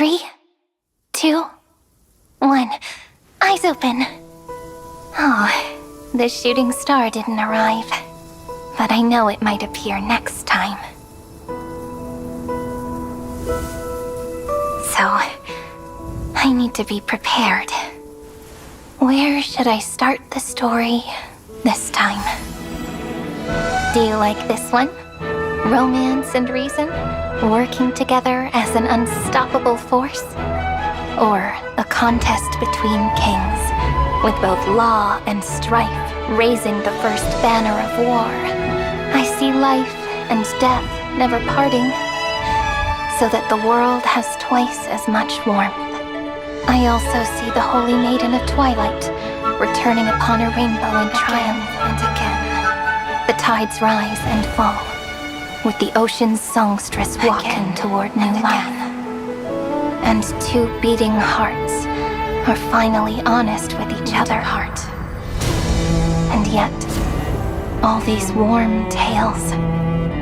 3, 2, 1. Eyes open. Oh, the shooting star didn't arrive. But I know it might appear next time. So, I need to be prepared. Where should I start the story this time? Do you like this one? Romance and reason, working together as an unstoppable force? Or a contest between kings, with both law and strife raising the first banner of war? I see life and death never parting, so that the world has twice as much warmth. I also see the Holy Maiden of Twilight returning upon a rainbow in triumph and again. The tides rise and fall, with the ocean's songstress walking toward new life. And two beating hearts are finally honest with each other. And yet, all these warm tales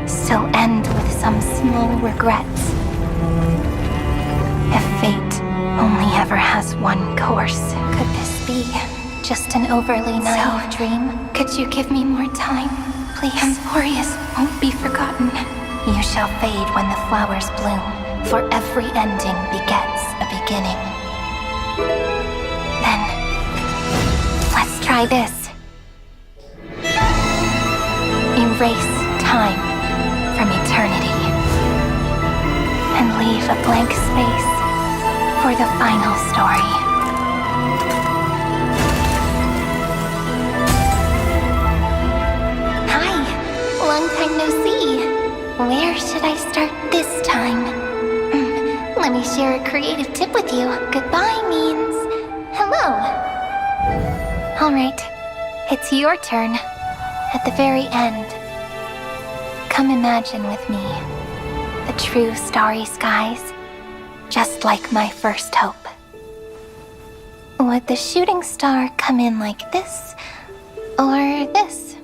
still end with some small regrets. If fate only ever has one course, could this be just an overly naive dream? Could you give me more time, please? Amphoreus won't be forgotten. You shall fade when the flowers bloom, for every ending begets a beginning. Then, let's try this. Erase time from eternity and leave a blank space for the final story. Hi, long time no see. Where should I start this time? Let me share a creative tip with you. Goodbye means hello. All right, it's your turn. At the very end, come imagine with me the true starry skies, just like my first hope. Would the shooting star come in like this, or this?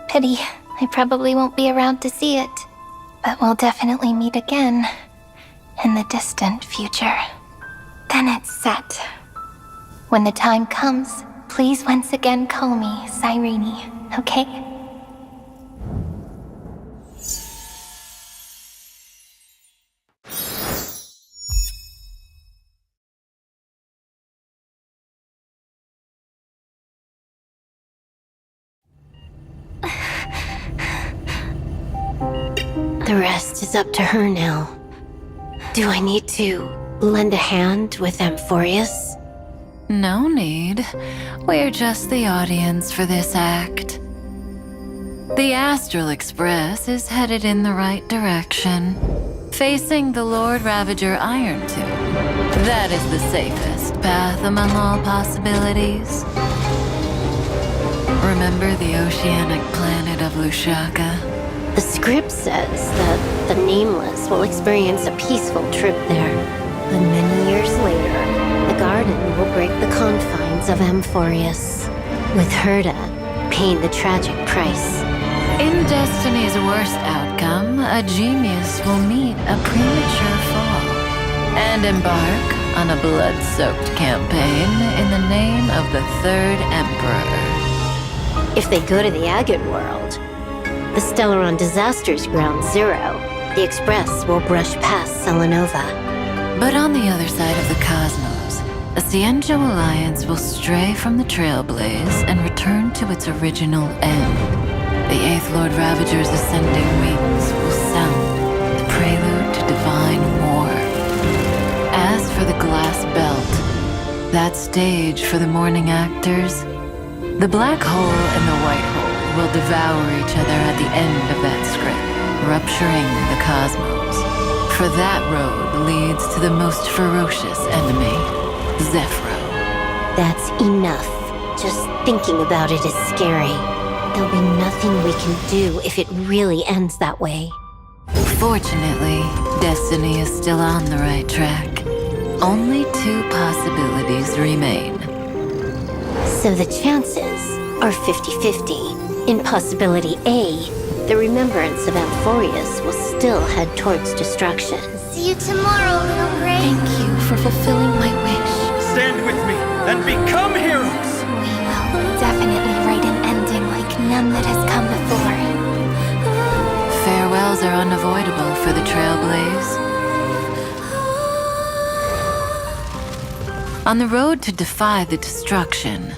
Pity, I probably won't be around to see it, but we'll definitely meet again in the distant future. Then it's set. When the time comes, please once again call me Cyrene, okay? The rest is up to her now. Do I need to lend a hand with Amphoreus? No need. We're just the audience for this act. The Astral Express is headed in the right direction, facing the Lord Ravager Iron Tomb. That is the safest path among all possibilities. Remember the oceanic planet of Lushaka? The script says that the Nameless will experience a peaceful trip there. But many years later, the Garden will break the confines of Amphoreus, with Herda paying the tragic price. In Destiny's worst outcome, a genius will meet a premature fall and embark on a blood-soaked campaign in the name of the Third Emperor. If they go to the Agate world, the Stellaron Disaster's ground zero, the Express will brush past Selenova. But on the other side of the cosmos, a Cienjo alliance will stray from the Trailblaze and return to its original end. The Eighth Lord Ravager's ascending wings will sound the prelude to divine war. As for the Glass Belt, that stage for the morning actors, the black hole and the white hole will devour each other at the end of that script, rupturing the cosmos. For that road leads to the most ferocious enemy, Zephyro. That's enough. Just thinking about it is scary. There'll be nothing we can do if it really ends that way. Fortunately, Destiny is still on the right track. Only 2 possibilities remain. So the chances are 50-50. In possibility A, the remembrance of Amphoreus will still head towards destruction. See you tomorrow, little Gray. Thank you for fulfilling my wish. Stand with me and become heroes! We will definitely write an ending like none that has come before. Farewells are unavoidable for the Trailblaze. On the road to defy the destruction,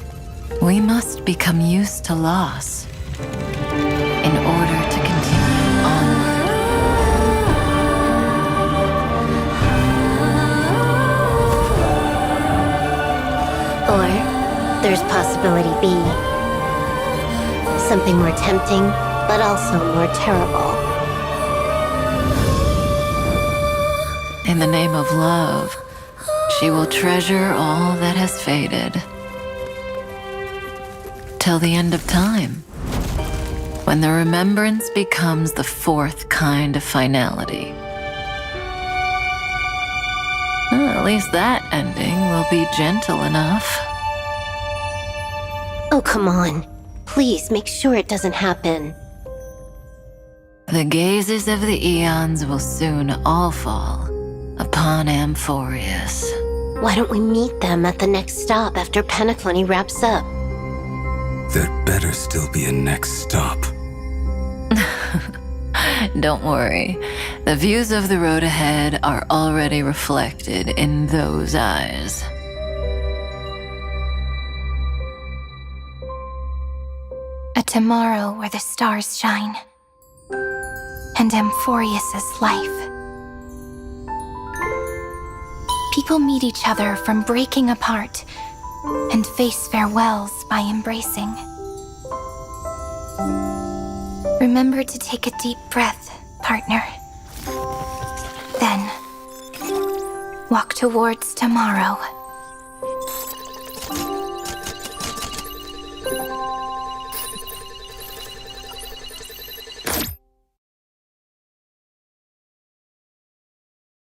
we must become used to loss in order to continue onward. Or there's possibility B. Something more tempting, but also more terrible. In the name of love, she will treasure all that has faded. Till the end of time, when the remembrance becomes the fourth kind of finality. At least that ending will be gentle enough. Oh, come on. Please make sure it doesn't happen. The gazes of the eons will soon all fall upon Amphoreus. Why don't we meet them at the next stop after Penaclony wraps up? There'd better still be a next stop. Don't worry. The views of the road ahead are already reflected in those eyes. A tomorrow where the stars shine. And Amphoreus' life. People meet each other from breaking apart and face farewells by embracing. Remember to take a deep breath, partner. Then, walk towards tomorrow.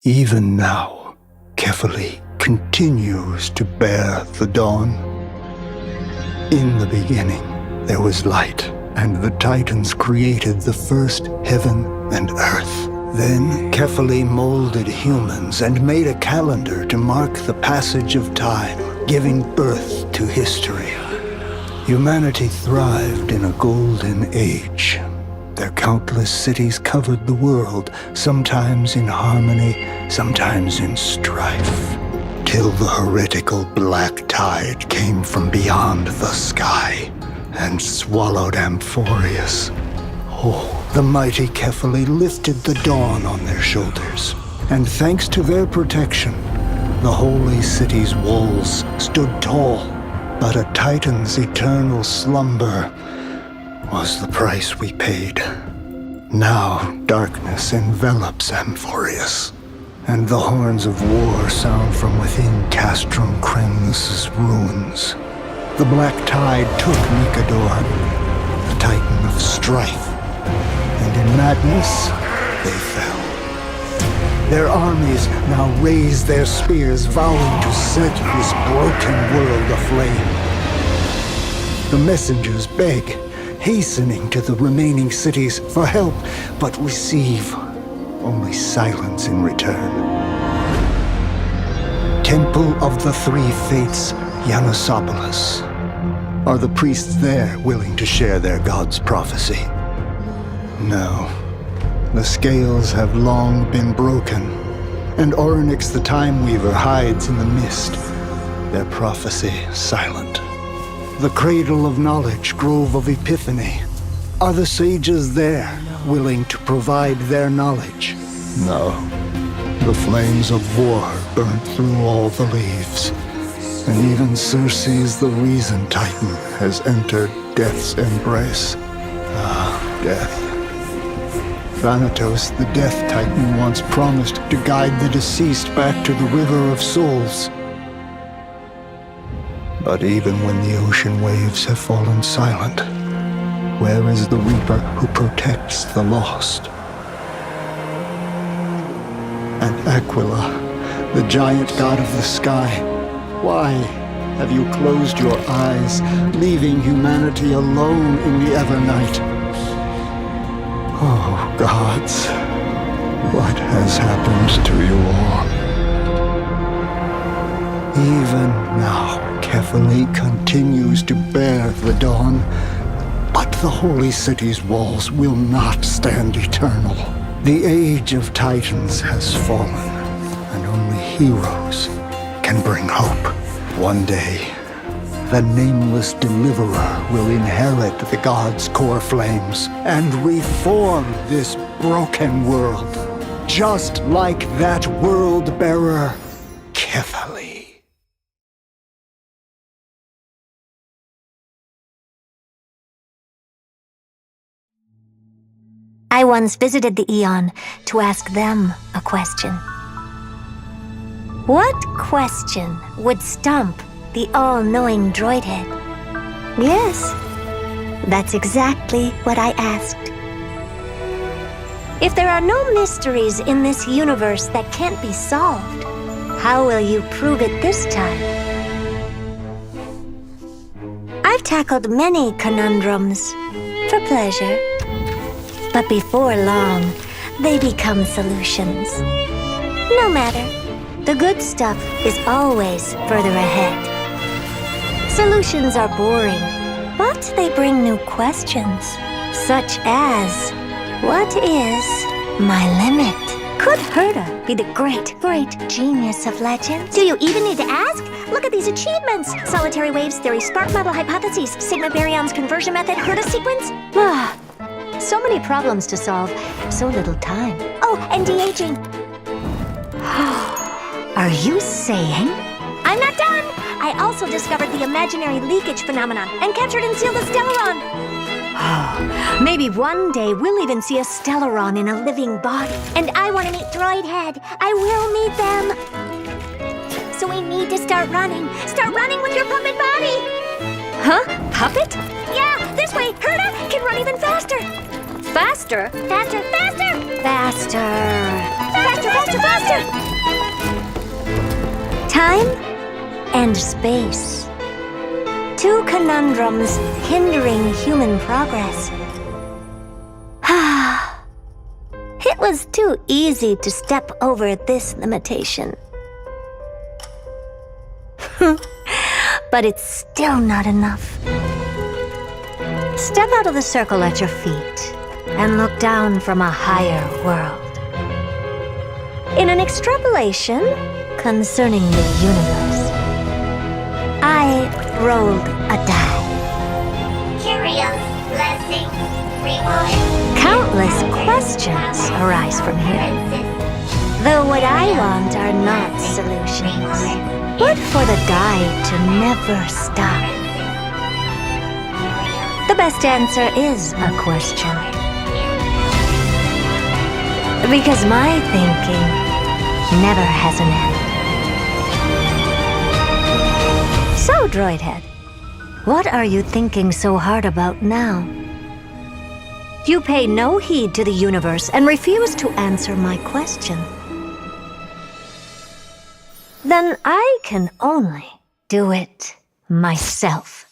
Even now, Kefali continues to bear the dawn. In the beginning, there was light, and the Titans created the first heaven and earth. Then Kefali molded humans and made a calendar to mark the passage of time, giving birth to history. Humanity thrived in a golden age. Their countless cities covered the world, sometimes in harmony, sometimes in strife, till the heretical black tide came from beyond the sky and swallowed Amphoreus. Oh, the mighty Kefali lifted the dawn on their shoulders, and thanks to their protection, the holy city's walls stood tall. But a Titan's eternal slumber was the price we paid. Now darkness envelops Amphoreus, and the horns of war sound from within Castrum Kremnus' ruins. The black tide took Nikador, the Titan of strife, and in madness they fell. Their armies now raise their spears, vowing to set this broken world aflame. The messengers beg, hastening to the remaining cities for help, but receive only silence in return. Temple of the Three Fates, Yanosopolis. Are the priests there willing to share their god's prophecy? No. The scales have long been broken, and Orynyx the Time Weaver hides in the mist, their prophecy silent. The cradle of knowledge, grove of epiphany. Are the sages there, willing to provide their knowledge? No. The flames of war burnt through all the leaves, and even Circe's the Reason Titan has entered death's embrace. Ah, death. Thanatos, the Death Titan, once promised to guide the deceased back to the River of Souls. But even when the ocean waves have fallen silent, where is the Reaper who protects the lost? And Aquila, the giant god of the sky, why have you closed your eyes, leaving humanity alone in the Evernight? Oh, gods, what has happened to you all. Even now, Kephale continues to bear the dawn, but the holy city's walls will not stand eternal. The age of Titans has fallen, and only heroes can bring hope. One day, the nameless deliverer will inherit the gods' core flames and reform this broken world, just like that world-bearer, Kephale. I once visited the Eon to ask them a question. What question would stump the all-knowing droid head? Yes, that's exactly what I asked. If there are no mysteries in this universe that can't be solved, how will you prove it this time? I've tackled many conundrums for pleasure, but before long, they become solutions. No matter, the good stuff is always further ahead. Solutions are boring, but they bring new questions, such as, what is my limit? Could Herta be the great, great genius of legends? Do you even need to ask? Look at these achievements! Solitary waves theory, spark model hypotheses, sigma baryons conversion method, Herta sequence. So many problems to solve, so little time. Oh, and de-aging. Are you saying? I'm not done! I also discovered the imaginary leakage phenomenon and captured and sealed a Stellaron. Maybe one day we'll even see a Stellaron in a living body. And I want to meet Droid Head. I will meet them. So we need to start running. Start running with your puppet body. Huh? Puppet? Yeah, this way. Herta can run even faster. Faster? Faster, faster! Faster. Faster, faster, faster! Time and space. Two conundrums hindering human progress. It was too easy to step over this limitation. But it's still not enough. Step out of the circle at your feet and look down from a higher world. In an extrapolation concerning the universe, I rolled a die. Curious blessing rewarded. Countless questions arise from here. Though what I want are not solutions, but for the die to never stop. The best answer is a question. Because my thinking never has an end. So, Droidhead, what are you thinking so hard about now? You pay no heed to the universe and refuse to answer my question. Then I can only do it myself.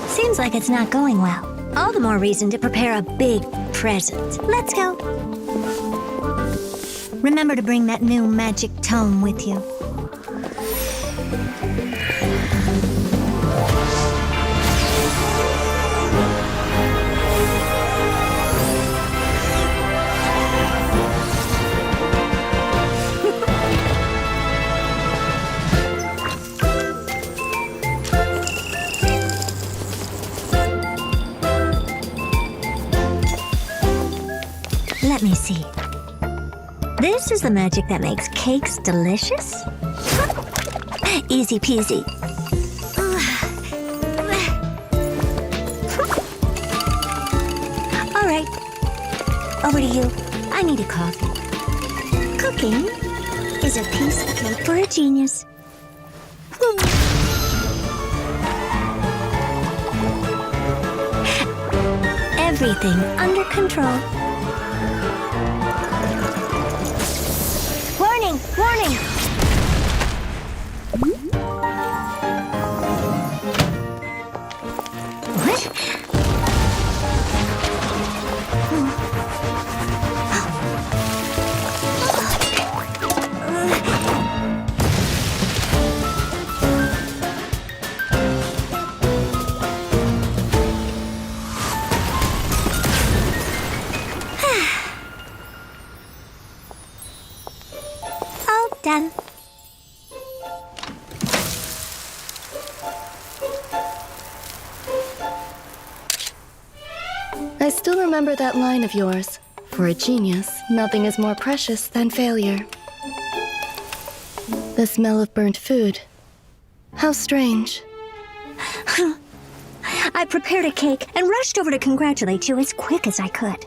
Seems like it's not going well. All the more reason to prepare a big present. Let's go. Remember to bring that new magic tome with you. Let me see. This is the magic that makes cakes delicious? Easy peasy. All right. Over to you. I need a coffee. Cooking is a piece of cake for a genius. everything under control. Warning! Warning! What? All done. I still remember that line of yours. For a genius, nothing is more precious than failure. The smell of burnt food. How strange. I prepared a cake and rushed over to congratulate you as quick as I could.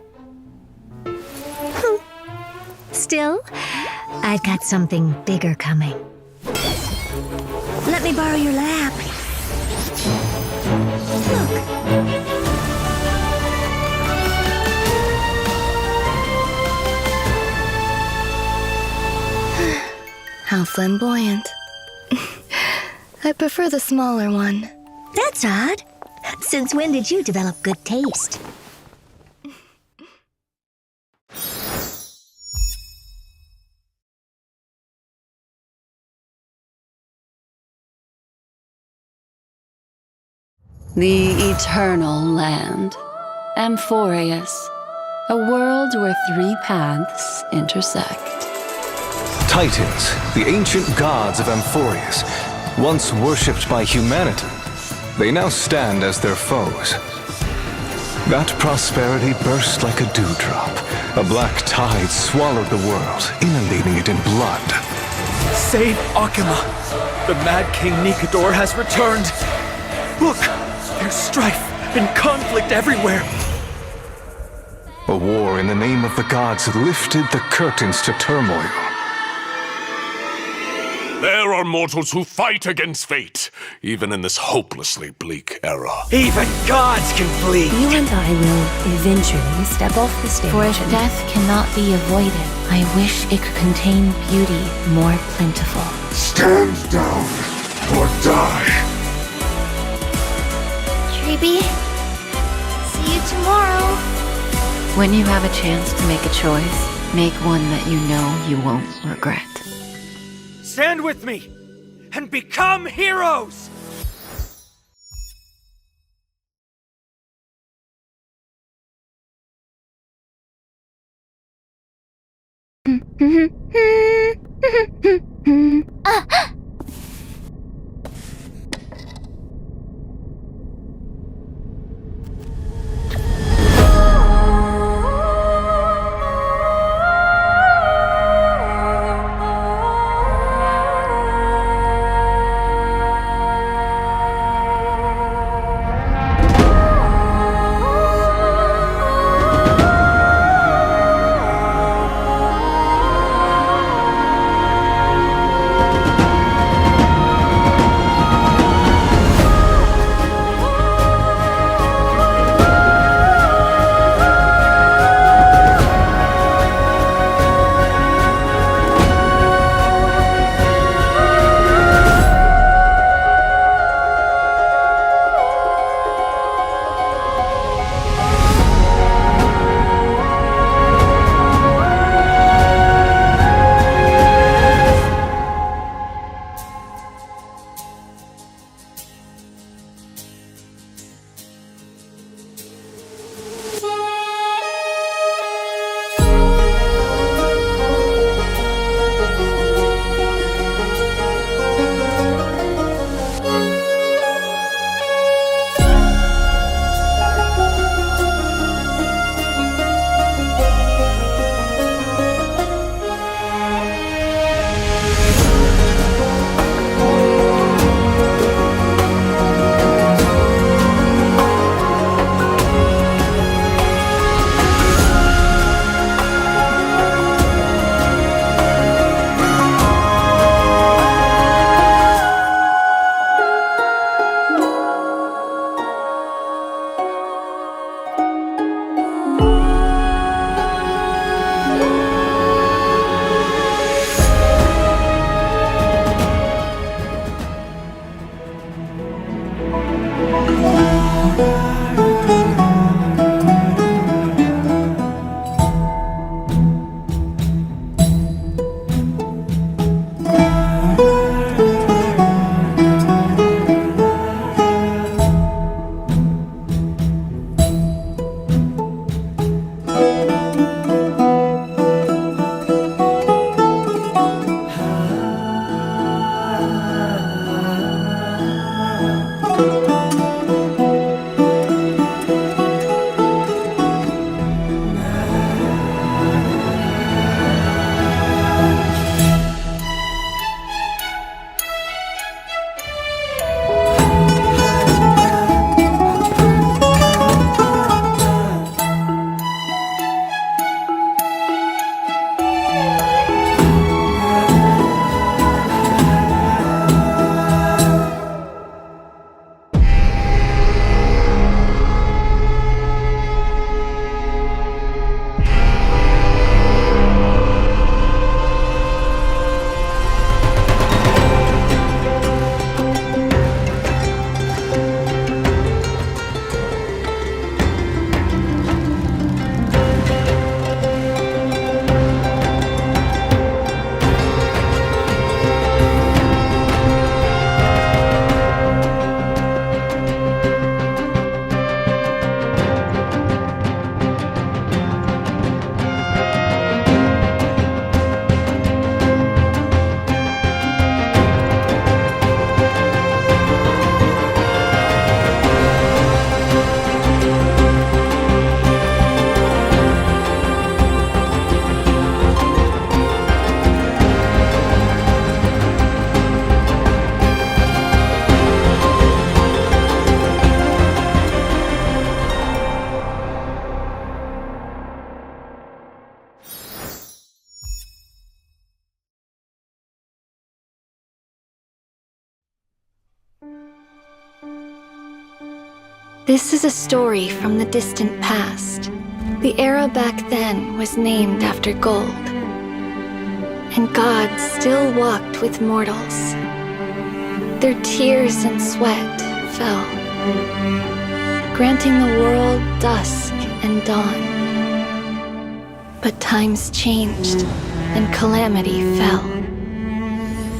Still, I've got something bigger coming. Let me borrow your lamp. Look. How flamboyant. I prefer the smaller one. That's odd. Since when did you develop good taste? The Eternal Land. Amphoreus. A world where three paths intersect. Titans, the ancient gods of Amphoreus, once worshipped by humanity, they now stand as their foes. That prosperity burst like a dewdrop. A black tide swallowed the world, inundating it in blood. Save Akima! The Mad King Nikador has returned! Look! There's strife and conflict everywhere! A war in the name of the gods lifted the curtains to turmoil. There are mortals who fight against fate, even in this hopelessly bleak era. Even gods can bleed! You and I will eventually step off the stage. For if death cannot be avoided, I wish it could contain beauty more plentiful. Stand down or die! Treeby, see you tomorrow. When you have a chance to make a choice, make one that you know you won't regret. Stand with me and become heroes! This is a story from the distant past. The era back then was named after gold. And gods still walked with mortals. Their tears and sweat fell, granting the world dusk and dawn. But times changed, and calamity fell.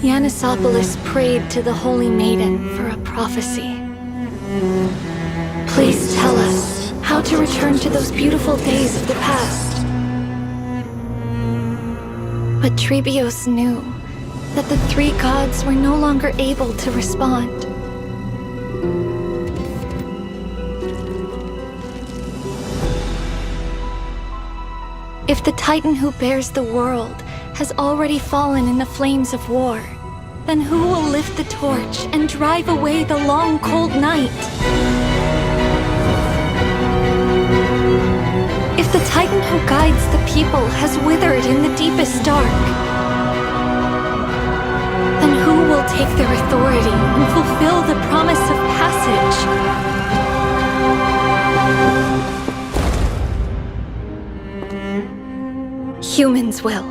Yanisopoulos prayed to the Holy Maiden for a prophecy. Please tell us how to return to those beautiful days of the past. But Trebios knew that the three gods were no longer able to respond. If the Titan who bears the world has already fallen in the flames of war, then who will lift the torch and drive away the long, cold night? If the Titan who guides the people has withered in the deepest dark, then who will take their authority and fulfill the promise of passage? Humans will.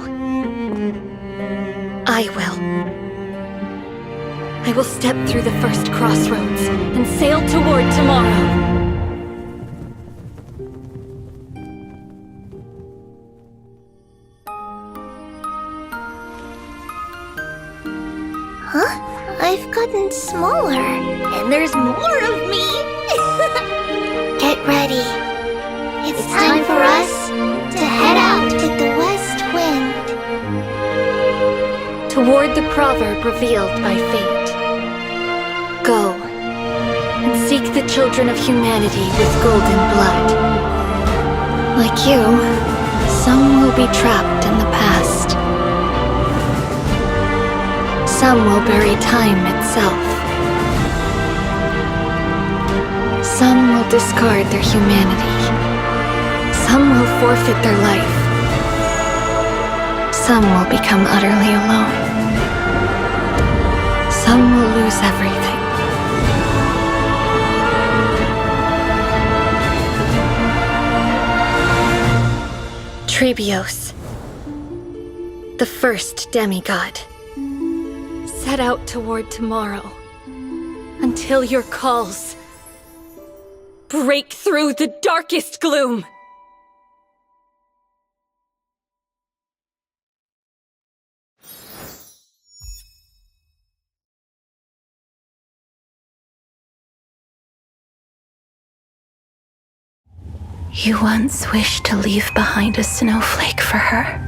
I will. I will step through the first crossroads and sail toward tomorrow. Huh? I've gotten smaller, and there's more of me! Get ready. It's time for us to head out with the west wind. Toward the proverb revealed by fate. Go, and seek the children of humanity with golden blood. Like you, some will be trapped in the past. Some will bury time itself. Some will discard their humanity. Some will forfeit their life. Some will become utterly alone. Some will lose everything. Trebios, the first demigod, set out toward tomorrow until your calls break through the darkest gloom. You once wished to leave behind a snowflake for her.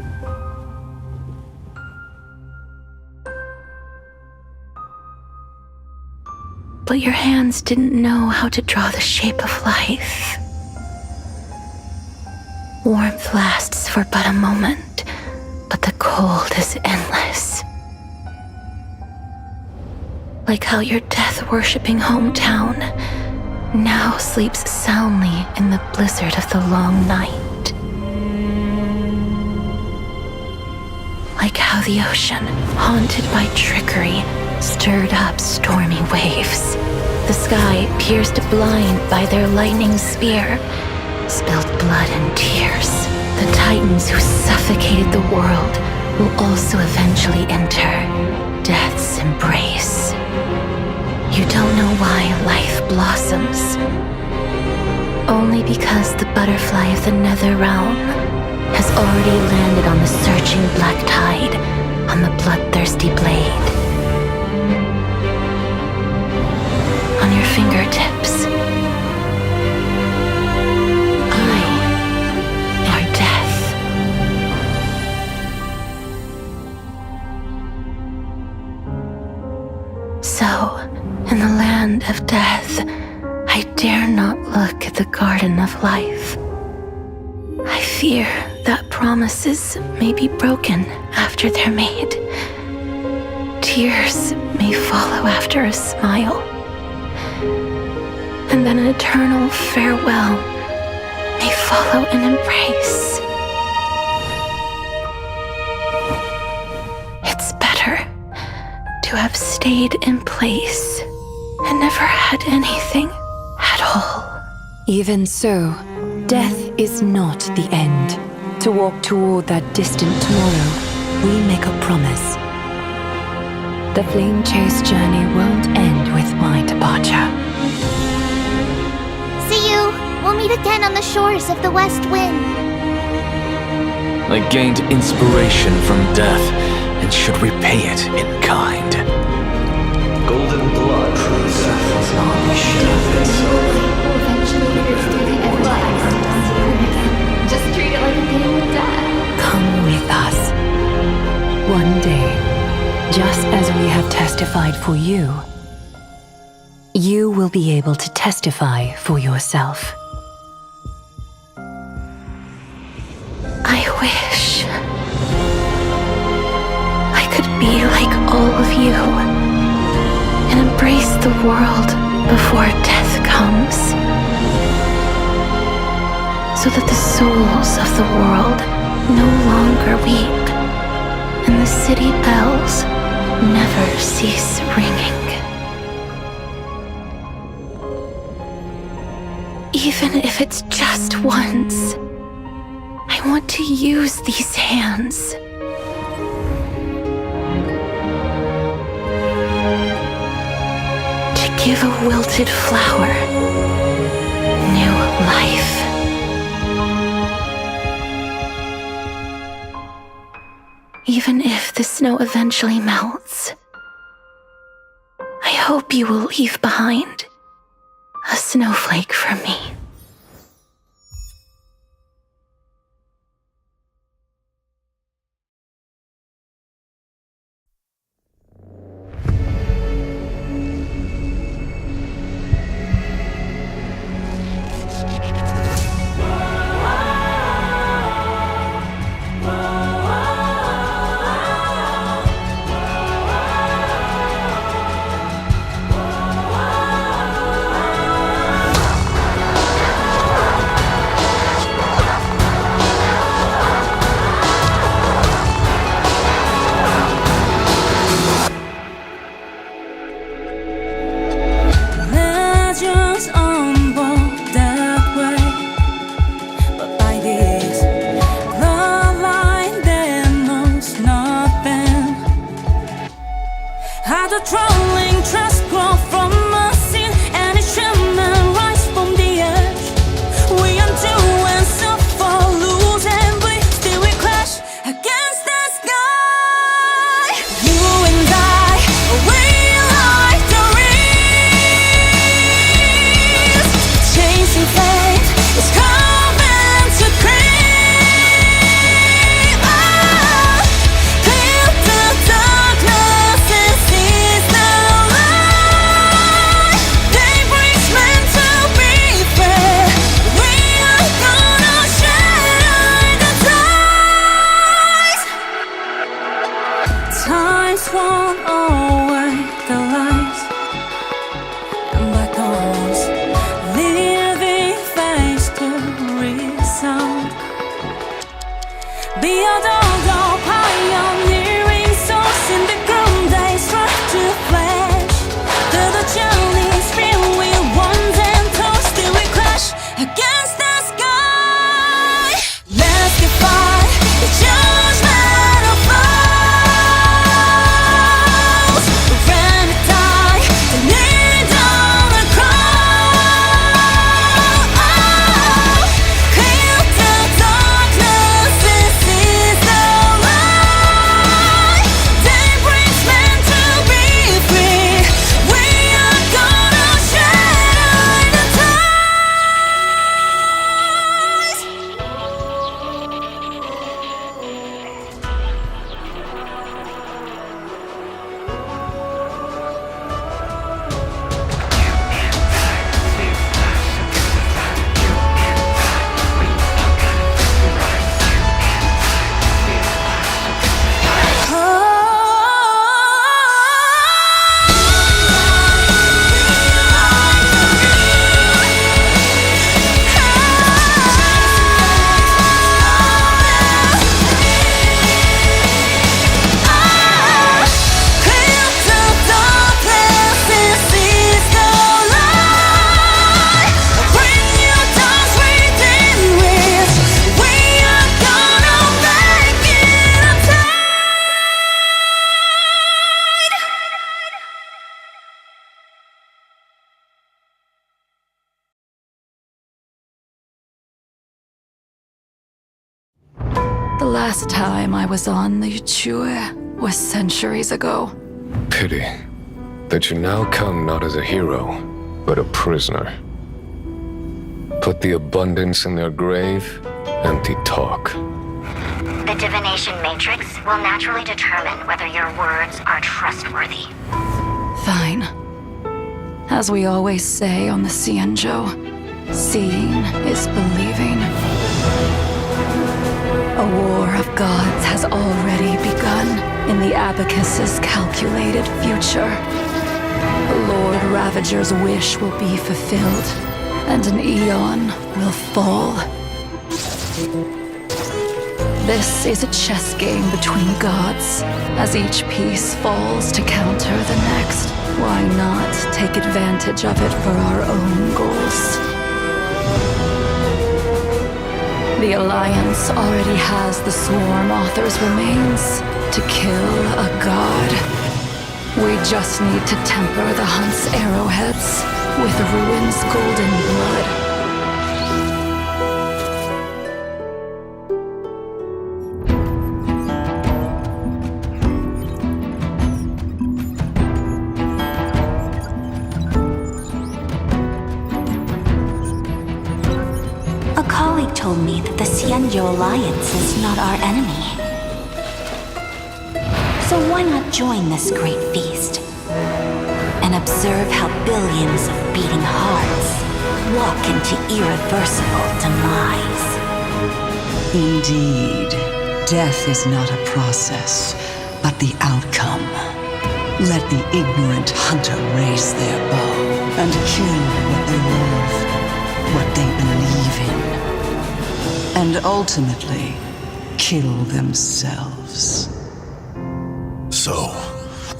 But your hands didn't know how to draw the shape of life. Warmth lasts for but a moment, but the cold is endless. Like how your death-worshipping hometown now sleeps soundly in the blizzard of the long night. Like how the ocean, haunted by trickery, stirred up stormy waves. The sky, pierced blind by their lightning spear, spilled blood and tears. The titans who suffocated the world will also eventually enter death's embrace. You don't know why life blossoms. Only because the butterfly of the nether realm has already landed on the searching black tide, on the bloodthirsty blade. On your fingertips, I am death. So, in the land of death, I dare not look at the garden of life. I fear that promises may be broken after they're made. Tears may follow after a smile. And then an eternal farewell may follow an embrace. It's better to have stayed in place and never had anything at all. Even so, death is not the end. To walk toward that distant tomorrow, we make a promise. The flame chase journey won't end with my departure. See you! We'll meet again on the shores of the West Wind. I gained inspiration from death, and should repay it in kind. Golden blood from death is not Just treat it like a game with Dad. Come with us. One day, just as we have testified for you, you will be able to testify for yourself. I wish I could be like all of you and embrace the world before death comes, so that the souls of the world no longer weep and the city bells never cease ringing. Even if it's just once, I want to use these hands to give a wilted flower new life. Even if the snow eventually melts, I hope you will leave behind a snowflake for me. last time I was on the Yuchue was centuries ago. Pity that you now come not as a hero, but a prisoner. Put the abundance in their grave, empty talk. The divination matrix will naturally determine whether your words are trustworthy. Fine. As we always say on the Cienjo, seeing is believing. A war of gods has already begun in the Abacus's calculated future. The Lord Ravager's wish will be fulfilled, and an eon will fall. This is a chess game between gods. As each piece falls to counter the next, why not take advantage of it for our own goals? The Alliance already has the Swarm Author's remains to kill a god. We just need to temper the Hunt's arrowheads with Ruin's golden blood. Told me that the Cienjo Alliance is not our enemy. So why not join this great feast and observe how billions of beating hearts walk into irreversible demise? Indeed, death is not a process, but the outcome. Let the ignorant hunter raise their bow and kill what they love, what they believe in. And ultimately, kill themselves. So,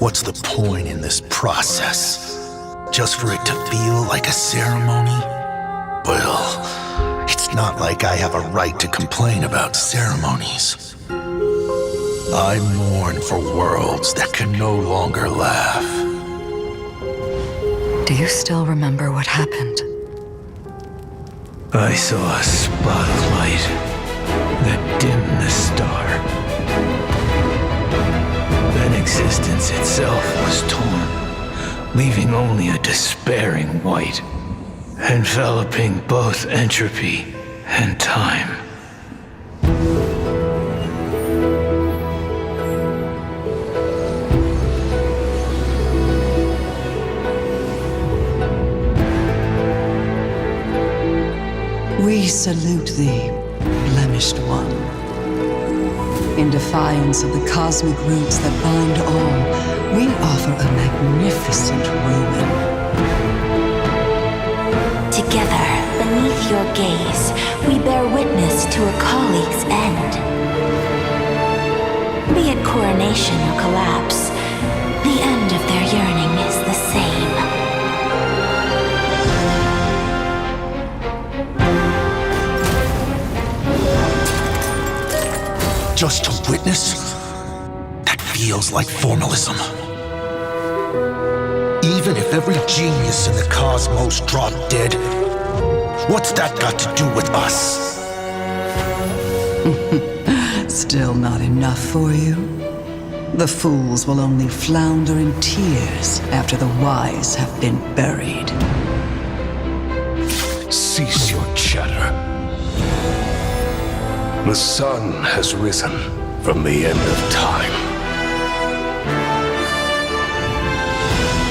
what's the point in this process? Just for it to feel like a ceremony? Well, it's not like I have a right to complain about ceremonies. I mourn for worlds that can no longer laugh. Do you still remember what happened? I saw a spot of light that dimmed the star. Then existence itself was torn, leaving only a despairing white, enveloping both entropy and time. We salute thee, blemished one. In defiance of the cosmic roots that bind all, we offer a magnificent ruin. Together, beneath your gaze, we bear witness to a colleague's end. Be it coronation or collapse, the end of their yearning is the same. Just to witness? That feels like formalism. Even if every genius in the cosmos dropped dead, what's that got to do with us? Still not enough for you? The fools will only flounder in tears after the wise have been buried. Cease your chatter. The sun has risen from the end of time.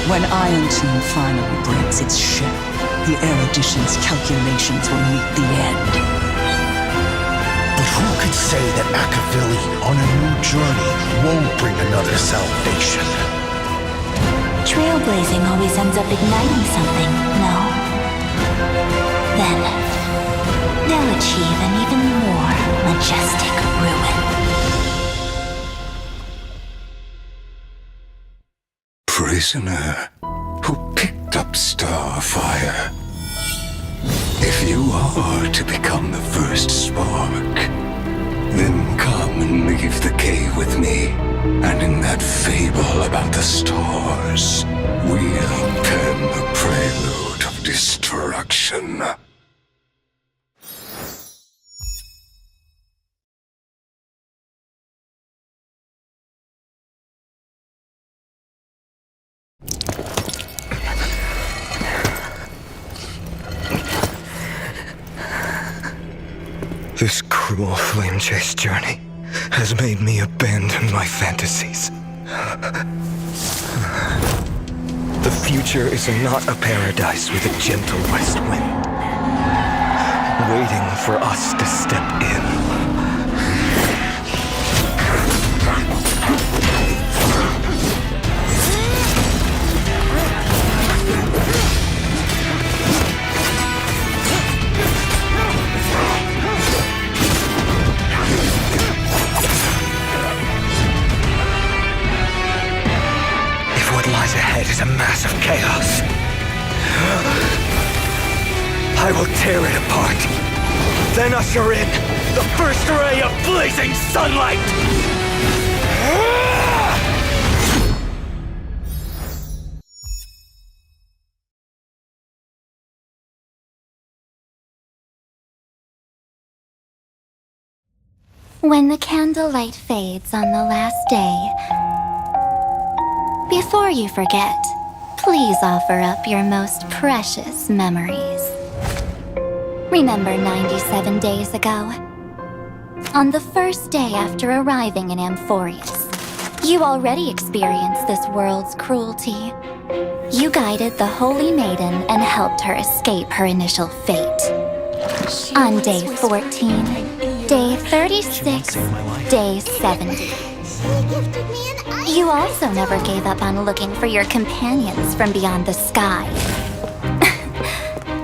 When Iron Tomb finally breaks its shell, the erudition's calculations will meet the end. But who could say that Akavili on a new journey won't bring another salvation? Trailblazing always ends up igniting something, no? Then, they'll achieve an even more majestic ruin. Prisoner who picked up Starfire. If you are to become the first spark, then come and leave the cave with me. And in that fable about the stars, we'll pen the prelude of destruction. cruel flame chase journey has made me abandon my fantasies. The future is not a paradise with a gentle west wind, waiting for us to step in. Lies ahead is a mass of chaos. I will tear it apart, then usher in the first ray of blazing sunlight! When the candlelight fades on the last day, before you forget, please offer up your most precious memories. Remember 97 days ago? On the first day after arriving in Amphoreus, you already experienced this world's cruelty. You guided the Holy Maiden and helped her escape her initial fate. On day 14, day 36, day 70. You also never gave up on looking for your companions from beyond the sky.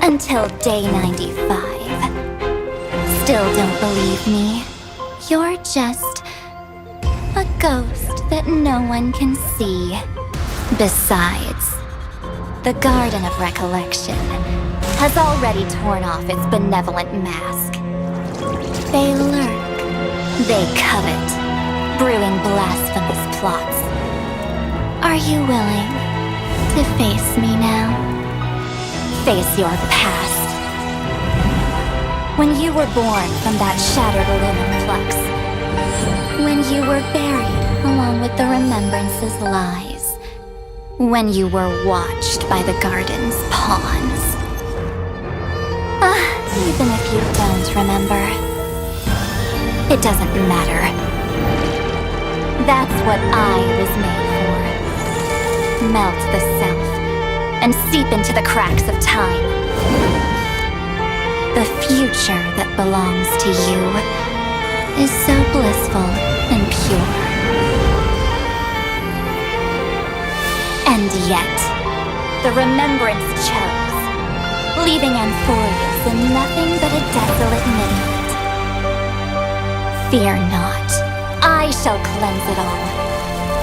Until day 95. Still don't believe me? You're just a ghost that no one can see. Besides, the Garden of Recollection has already torn off its benevolent mask. They lurk, they covet, brewing blasphemous plots. Are you willing to face me now? Face your past. When you were born from that shattered limb and flux. When you were buried along with the Remembrance's lies. When you were watched by the garden's pawns. Even if you don't remember, it doesn't matter. That's what I was made for. Melt the self and seep into the cracks of time. The future that belongs to you is so blissful and pure. And yet, the Remembrance chose, leaving Amphoreus in nothing but a desolate midnight. Fear not, I shall cleanse it all.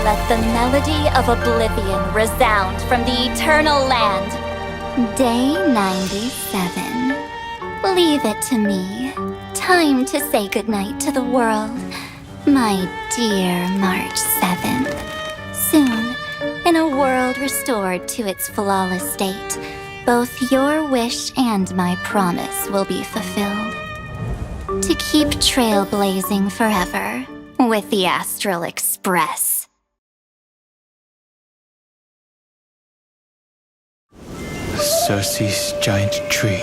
Let the melody of oblivion resound from the eternal land. Day 97. Leave it to me. Time to say goodnight to the world, my dear March 7th. Soon, in a world restored to its flawless state, both your wish and my promise will be fulfilled. To keep trailblazing forever with the Astral Express. Circe's giant tree,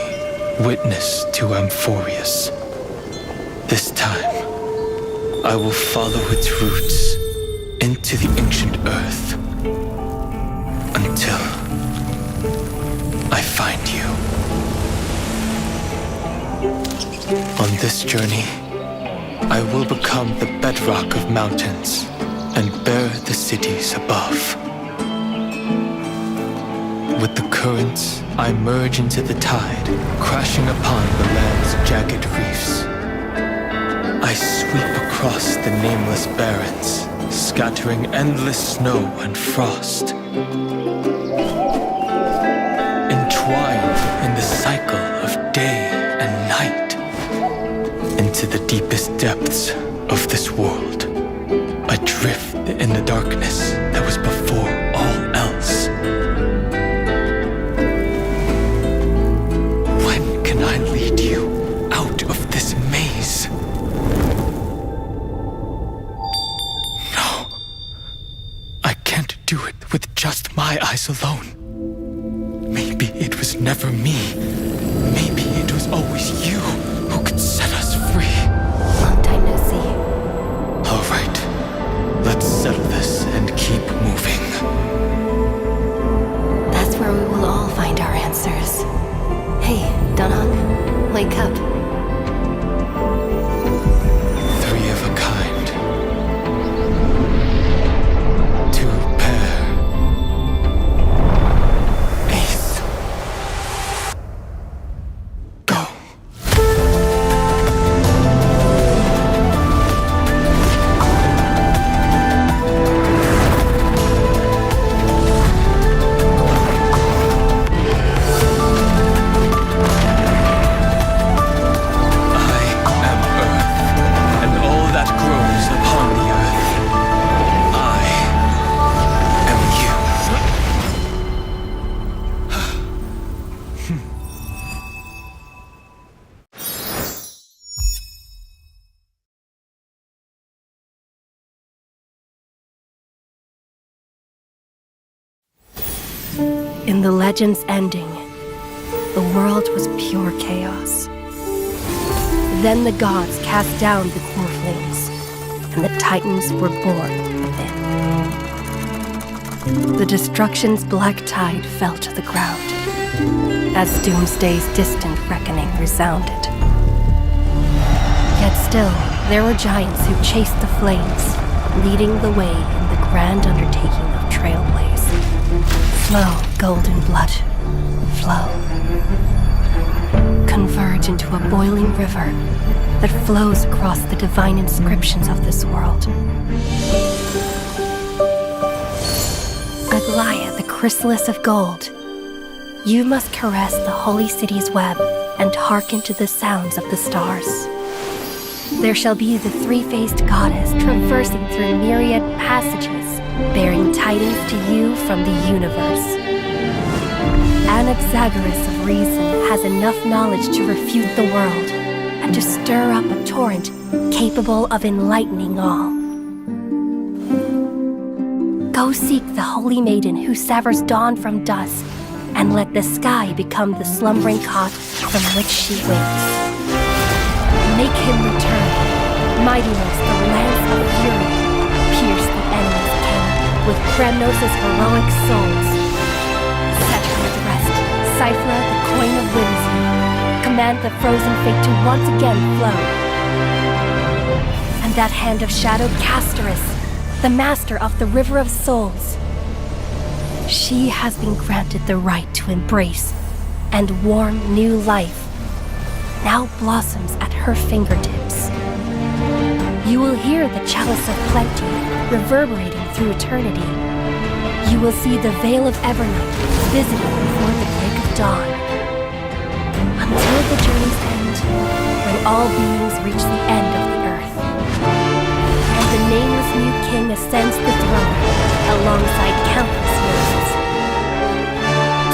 witness to Amphoreus. This time, I will follow its roots into the ancient earth until I find you. On this journey, I will become the bedrock of mountains and bear the cities above. With the currents, I merge into the tide, crashing upon the land's jagged reefs. I sweep across the nameless barrens, scattering endless snow and frost. Entwined in the cycle of day and night. Into the deepest depths of this world, I drift in the darkness that was before all else. When can I lead you out of this maze? No, I can't do it with just my eyes alone. Maybe it was never me. Maybe it was always you who could set us free. That's where we will all find our answers. Hey, Danan, wake up. Three of a kind. Two pair. Ace. Go. In the legend's ending, the world was pure chaos. Then the gods cast down the core flames, and the Titans were born within. The destruction's black tide fell to the ground, as Doomsday's distant reckoning resounded. Yet still, there were giants who chased the flames, leading the way in the grand undertaking of Trailblaze. Flow, golden blood, flow. Converge into a boiling river that flows across the divine inscriptions of this world. Aglaia, the chrysalis of gold, you must caress the holy city's web and hearken to the sounds of the stars. There shall be the three-faced goddess traversing through myriad passages, bearing tidings to you from the universe. Anaxagoras of reason has enough knowledge to refute the world and to stir up a torrent capable of enlightening all. Go seek the holy maiden who severs dawn from dusk, and let the sky become the slumbering cot from which she wakes. Make him return, mightiness, the lance of fury, pierce the enemy's king with Kremnos' heroic souls. Set her at rest, Cyphra, the coin of whimsy, command the frozen fate to once again flow. And that hand of shadow Castorus, the master of the River of Souls. She has been granted the right to embrace and warm new life, now blossoms at her fingertips. You will hear the chalice of plenty reverberating through eternity. You will see the veil of Evernight visiting before the break of dawn. Until the journey's end, when all beings reach the end of the earth. And the nameless new king ascends the throne alongside countless hosts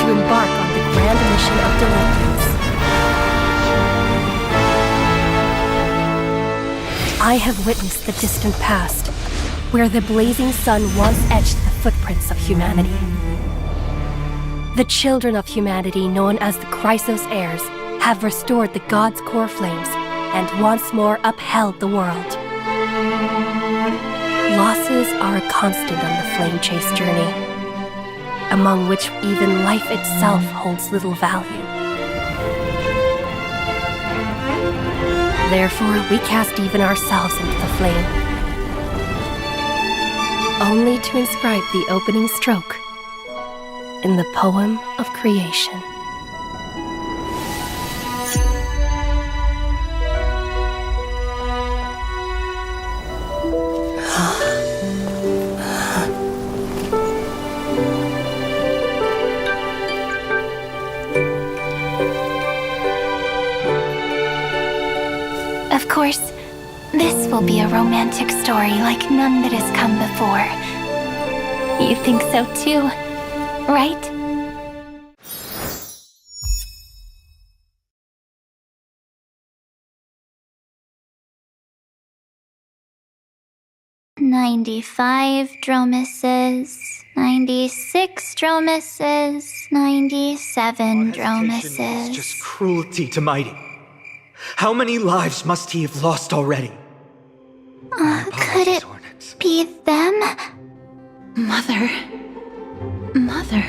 to embark on the grand mission of deliverance. I have witnessed the distant past, where the blazing sun once etched the footprints of humanity. The children of humanity, known as the Chrysos heirs, have restored the gods' core flames and once more upheld the world. Losses are a constant on the flame chase journey, among which even life itself holds little value. Therefore, we cast even ourselves into the flame, only to inscribe the opening stroke in the poem of creation. Of course, this will be a romantic story like none that has come before. You think so too, right? $95 dromices, 96 dromices, 97 dromices. It's just cruelty to Mighty. How many lives must he have lost already? Could it be them? Mother, Mother.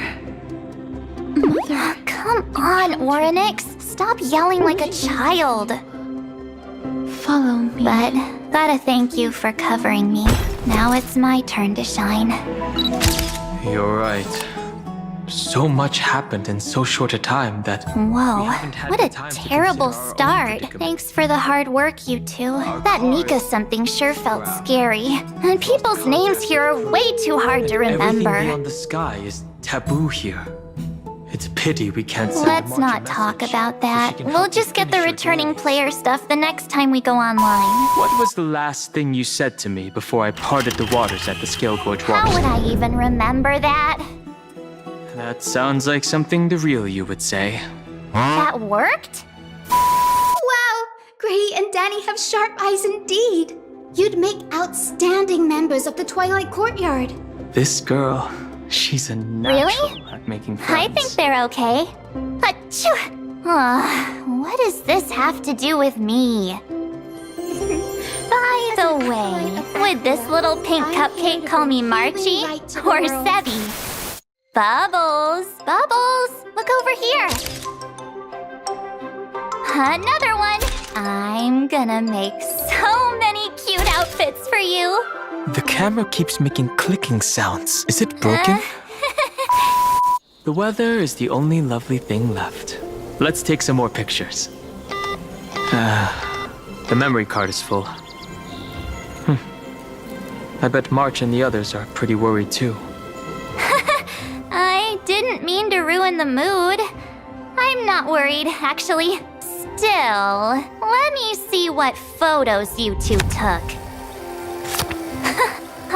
Come on, Orynyx. Stop yelling like a child. Follow me. But gotta thank you for covering me. Now it's my turn to shine. You're right. So much happened in so short a time that... Whoa, what a terrible start. Thanks for the hard work, you two. That Nika something sure felt scary. And people's names here are way too hard to remember. Everything beyond the sky is taboo here. It's a pity we can't send Let's not talk about that. We'll just get the returning player stuff the next time we go online. What was the last thing you said to me before I parted the waters at the Scale Gorge How would Waterstone? I even remember that? That sounds like something the real you would say. That worked? Wow! Gray and Danny have sharp eyes indeed. You'd make outstanding members of the Twilight Courtyard. This girl, she's a natural Really? at making I friends. think they're okay. Achoo! What does this have to do with me? By the way, would this little pink cupcake call me Marchie or Sebby? Bubbles! Bubbles! Look over here! Another one! I'm gonna make so many cute outfits for you! The camera keeps making clicking sounds. Is it broken? The weather is the only lovely thing left. Let's take some more pictures. The memory card is full. I bet March and the others are pretty worried too. I didn't mean to ruin the mood. I'm not worried, actually. Still, let me see what photos you two took.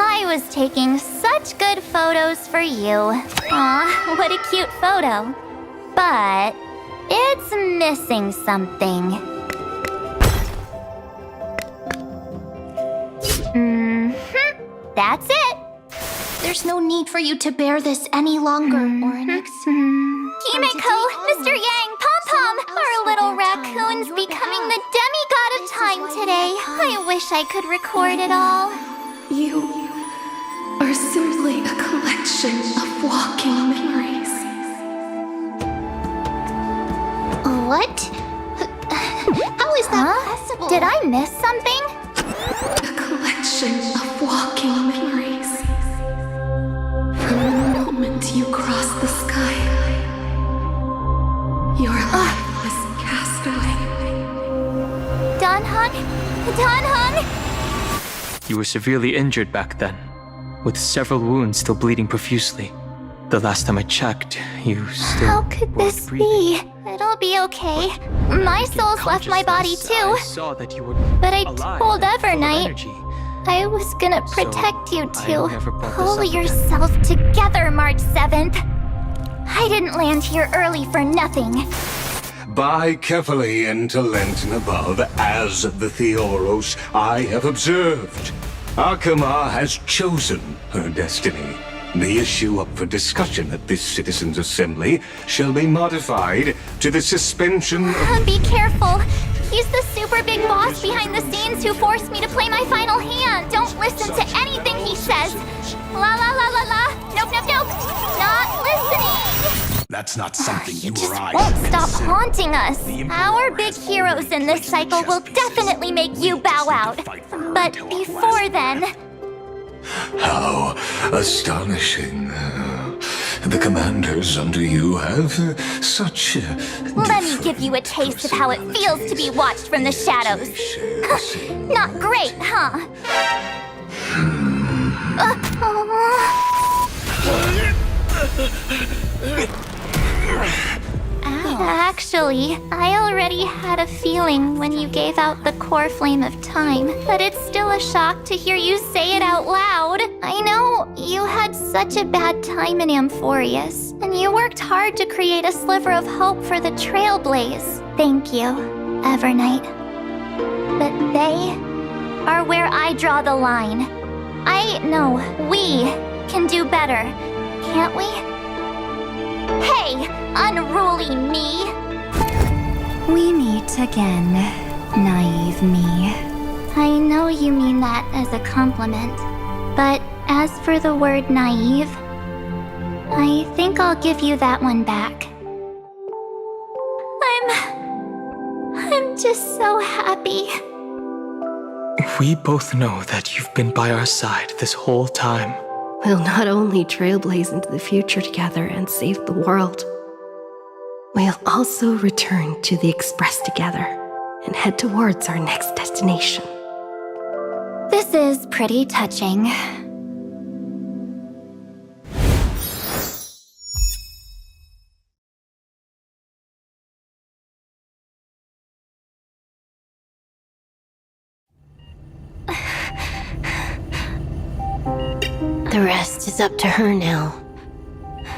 I was taking such good photos for you. Aw, what a cute photo. But it's missing something. That's it. There's no need for you to bear this any longer, Orynyx. Himeko, Mr. Yang, Pom Pom, our little raccoon's becoming the demigod of time today. I wish I could record it all. You are simply a collection of walking memories. What? How is that possible? Did I miss something? A collection of walking memories. From the moment you crossed the sky, your life was cast away. Danhong? Danhong? You were severely injured back then, with several wounds still bleeding profusely. The last time I checked, you still How could this be? It'll be okay. My soul's left my body too. I saw that you were But I alive told and full of Evernight energy. I was gonna protect you two. never brought this Pull up again. yourself together, March 7th. I didn't land here early for nothing. Buy carefully into Lent and above, as the Theoros I have observed. Akama has chosen her destiny. The issue up for discussion at this citizens' assembly shall be modified to the suspension of... Be careful. He's the super big boss behind the scenes who forced me to play my final hand. Don't listen to anything he says. La la la la la. Nope, nope, nope. Not listening. That's not something you or I Won't can stop consider. haunting us. Our big heroes in this cycle will definitely make you bow out. But before then... How astonishing. The commanders under you have such... Let me give you a taste of how it feels to be watched from the shadows. Not great, huh? Actually, I already had a feeling when you gave out the core flame of time, but it's still a shock to hear you say it out loud. I know you had such a bad time in Amphoreus, and you worked hard to create a sliver of hope for the Trailblaze. Thank you, Evernight. But they are where I draw the line. I know we can do better, can't we? Hey, unruly me! We meet again, naive me. I know you mean that as a compliment, but as for the word naive, I think I'll give you that one back. I'm just so happy. We both know that you've been by our side this whole time. We'll not only trailblaze into the future together and save the world, we'll also return to the Express together and head towards our next destination. This is pretty touching. The rest is up to her now.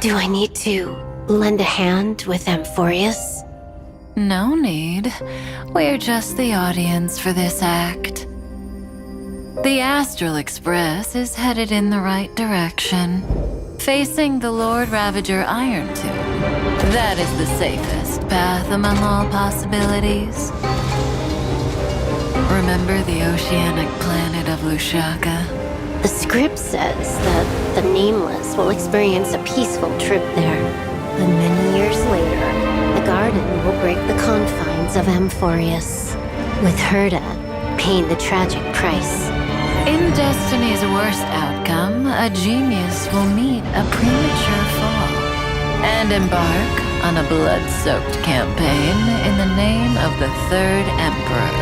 Do I need to lend a hand with Amphoreus? No need. We're just the audience for this act. The Astral Express is headed in the right direction, facing the Lord Ravager Iron Tomb. That is the safest path among all possibilities. Remember the oceanic planet of Lushaka? The script says that the Nameless will experience a peaceful trip there. But many years later, the garden will break the confines of Amphoreus, with Herta paying the tragic price. In Destiny's worst outcome, a genius will meet a premature fall and embark on a blood-soaked campaign in the name of the Third Emperor.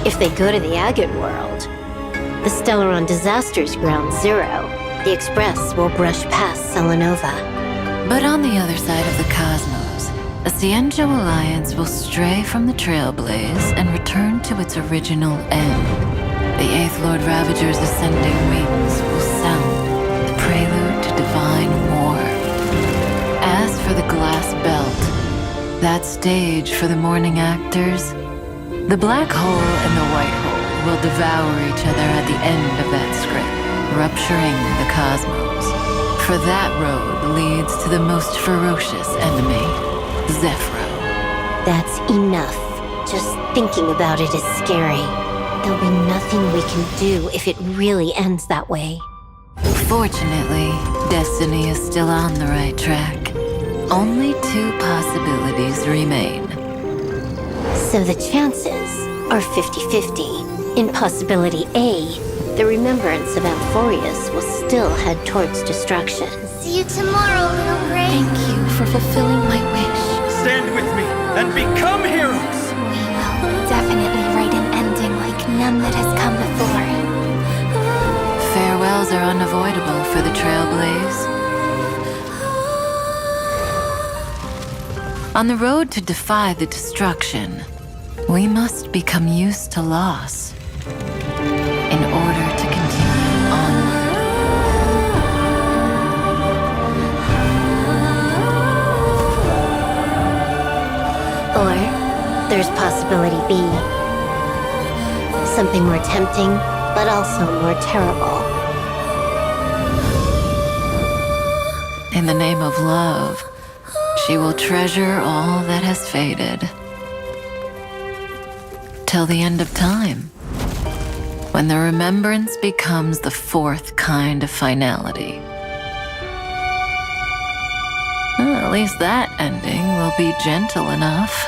If they go to the Agate world, the Stellaron Disaster's ground zero, the Express will brush past Selenova. But on the other side of the cosmos, the Cienjo Alliance will stray from the Trailblaze and return to its original end. The Eighth Lord Ravager's ascending wings will sound the prelude to divine war. As for the glass belt, that stage for the morning actors, the black hole and the white hole will devour each other at the end of that script, rupturing the cosmos. For that road leads to the most ferocious enemy, Zephyro. That's enough. Just thinking about it is scary. There'll be nothing we can do if it really ends that way. Fortunately, Destiny is still on the right track. Only 2 possibilities remain. So the chances are 50-50. In possibility A, the remembrance of Amphoreus will still head towards destruction. See you tomorrow, little Gray. Thank you for fulfilling my wish. Stand with me and become heroes! We will definitely write an ending like none that has come before. Farewells are unavoidable for the Trailblaze. On the road to defy the destruction, we must become used to loss in order to continue onward. Or there's possibility B. Something more tempting, but also more terrible. In the name of love, she will treasure all that has faded. Till the end of time, when the remembrance becomes the 4th kind of finality. Well, at least that ending will be gentle enough.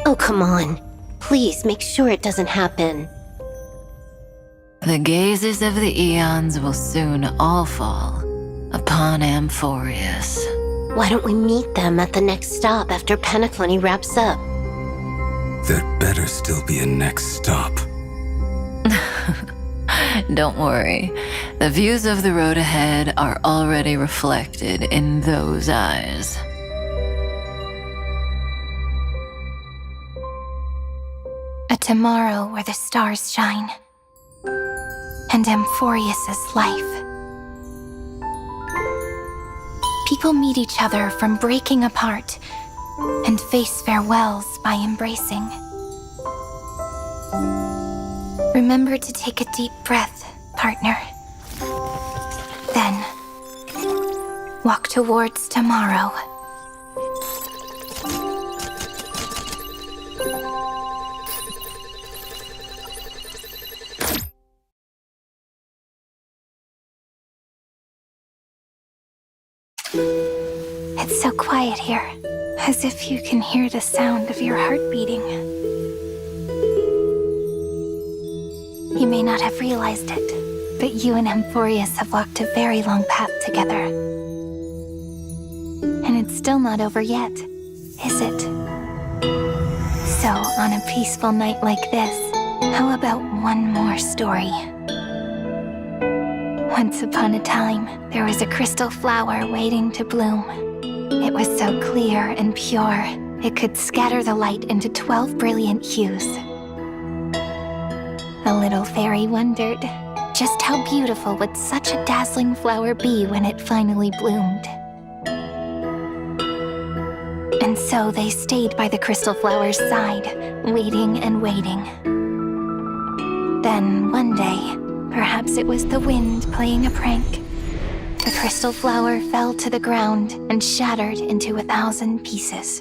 Oh, come on. Please make sure it doesn't happen. The gazes of the eons will soon all fall upon Amphoreus. Why don't we meet them at the next stop after Pentaclony wraps up? There'd better still be a next stop. Don't worry. The views of the road ahead are already reflected in those eyes. A tomorrow where the stars shine. And Amphoreus' life. People meet each other from breaking apart and face farewells by embracing. Remember to take a deep breath, partner. Then, walk towards tomorrow. It's so quiet here, as if you can hear the sound of your heart beating. You may not have realized it, but you and Amphoreus have walked a very long path together. And it's still not over yet, is it? So, on a peaceful night like this, how about one more story? Once upon a time, there was a crystal flower waiting to bloom. It was so clear and pure, it could scatter the light into 12 brilliant hues. The little fairy wondered, just how beautiful would such a dazzling flower be when it finally bloomed? And so they stayed by the crystal flower's side, waiting and waiting. Then, one day, perhaps it was the wind playing a prank, the crystal flower fell to the ground and shattered into 1,000 pieces.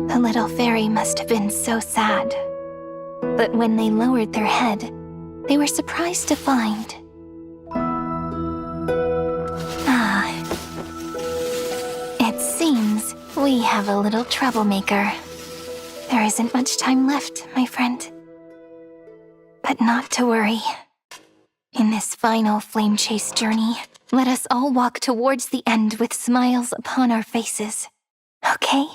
The little fairy must have been so sad. But when they lowered their head, they were surprised to find... It seems we have a little troublemaker. There isn't much time left, my friend. But not to worry. In this final flame chase journey, let us all walk towards the end with smiles upon our faces. Okay?